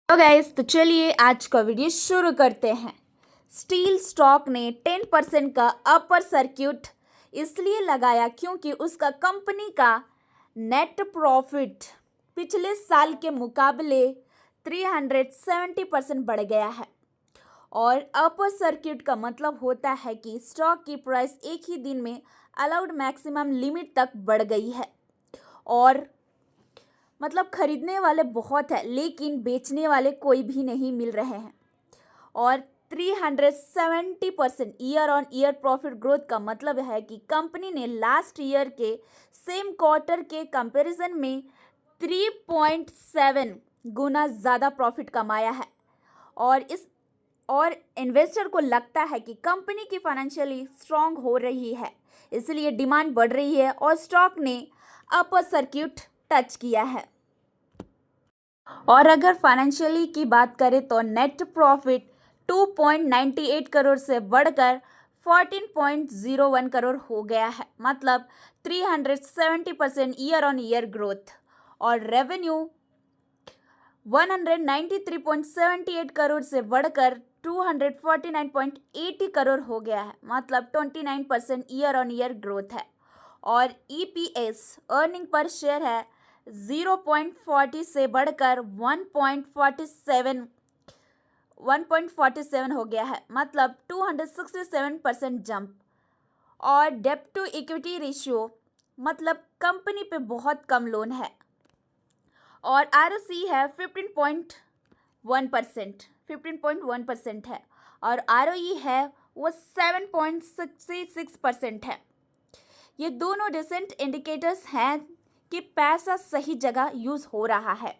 तो गाइस, तो चलिए आज का वीडियो शुरू करते हैं। स्टील स्टॉक ने 10% का अपर सर्किट इसलिए लगाया क्योंकि उसका कंपनी का नेट प्रॉफिट पिछले साल के मुकाबले 370% बढ़ गया है। और अपर सर्किट का मतलब होता है कि स्टॉक की प्राइस एक ही दिन में अलाउड मैक्सिमम लिमिट तक बढ़ गई है। और मतलब खरीदने वाले बहुत है लेकिन बेचने वाले कोई भी नहीं मिल रहे हैं। और 370% year on year profit growth का मतलब है कि कंपनी ने लास्ट ईयर के सेम क्वार्टर के कंपैरिजन में 3.7 गुना ज़्यादा प्रॉफिट कमाया है। और इन्वेस्टर को लगता है कि कंपनी की फाइनेंशियली स्ट्रांग हो रही है, इसलिए डिमांड बढ़ रही है और स्टॉक ने अपर सर्किट टच किया है। और अगर फाइनेंशियली की बात करें तो नेट प्रॉफिट 2.98 करोड़ से बढ़कर 14.01 करोड़ हो गया है, मतलब 370% ईयर ऑन ईयर ग्रोथ। और रेवेन्यू 193.78 करोड़ से बढ़कर 249.80 करोड़ हो गया है, मतलब 29% ईयर ऑन ईयर ग्रोथ है। और EPS अर्निंग पर शेयर है 0.40 से बढ़कर 1.47 हो गया है, मतलब 267% जंप। और डेब्ट टू इक्विटी रेशियो मतलब कंपनी पे बहुत कम लोन है। और ROC है 15.1% है। और ROE है वो 7.66% है। ये दोनों डिसेंट इंडिकेटर्स हैं कि पैसा सही जगह यूज हो रहा है।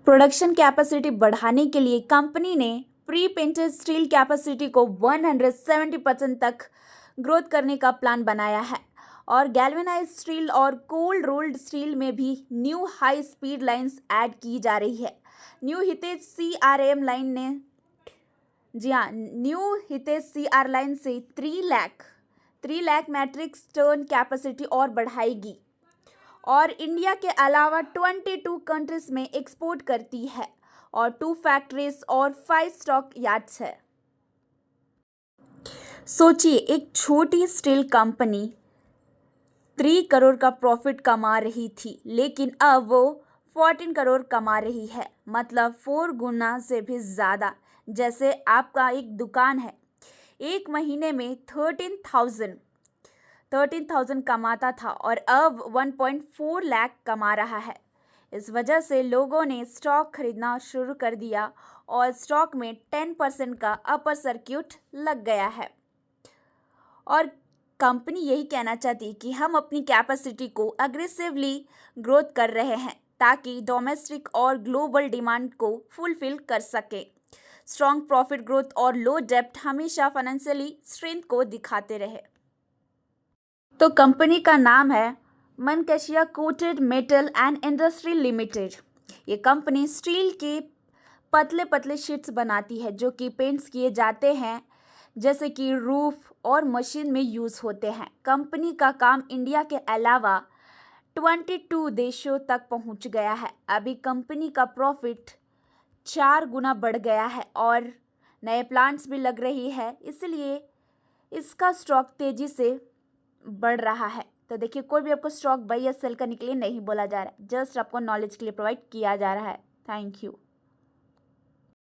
प्रोडक्शन कैपेसिटी बढ़ाने के लिए कंपनी ने प्री पेंटेड स्टील कैपेसिटी को 170% तक ग्रोथ करने का प्लान बनाया है। और गैल्वेनाइज्ड स्टील और कोल्ड रोल्ड स्टील में भी new high speed lines add की जा रही है। न्यू हितेश CRM लाइन ने न्यू हितेश CR लाइन से 3 लाख मैट्रिक टन कैपेसिटी और बढ़ाएगी। और इंडिया के अलावा 22 कंट्रीज में एक्सपोर्ट करती है और 2 फैक्ट्रीज और 5 स्टॉक यार्ड्स है। सोचिए, एक छोटी स्टील कंपनी 3 करोड़ का प्रॉफिट कमा रही थी लेकिन अब वो 14 करोड़ कमा रही है, मतलब 4 गुना से भी ज़्यादा। जैसे आपका एक दुकान है, एक महीने में 13,000 कमाता था और अब 1.4 लाख कमा रहा है। इस वजह से लोगों ने स्टॉक खरीदना शुरू कर दिया और स्टॉक में 10% का अपर सर्किट लग गया है। और कंपनी यही कहना चाहती है कि हम अपनी कैपेसिटी को अग्रेसिवली ग्रोथ कर रहे हैं ताकि डोमेस्टिक और ग्लोबल डिमांड को फुलफिल कर सके। स्ट्रॉन्ग प्रॉफिट ग्रोथ और लो डेब्ट हमेशा फाइनेंशियली स्ट्रेंथ को दिखाते रहे। तो कंपनी का नाम है Manaksia coated metal and industry limited. ये कंपनी स्टील के पतले पतले शीट्स बनाती है जो कि पेंट्स किए जाते हैं, जैसे कि रूफ और मशीन में यूज़ होते हैं। कंपनी का काम इंडिया के अलावा 22 देशों तक पहुंच गया है। अभी कंपनी का प्रॉफिट 4 गुना बढ़ गया है और नए प्लांट्स भी लग रही है, इसलिए इसका स्टॉक तेज़ी से बढ़ रहा है। तो देखिए, कोई भी आपको स्टॉक बाई या सेल करने के लिए नहीं बोला जा रहा है, जस्ट आपको नॉलेज के लिए प्रोवाइड किया जा रहा है। Thank you.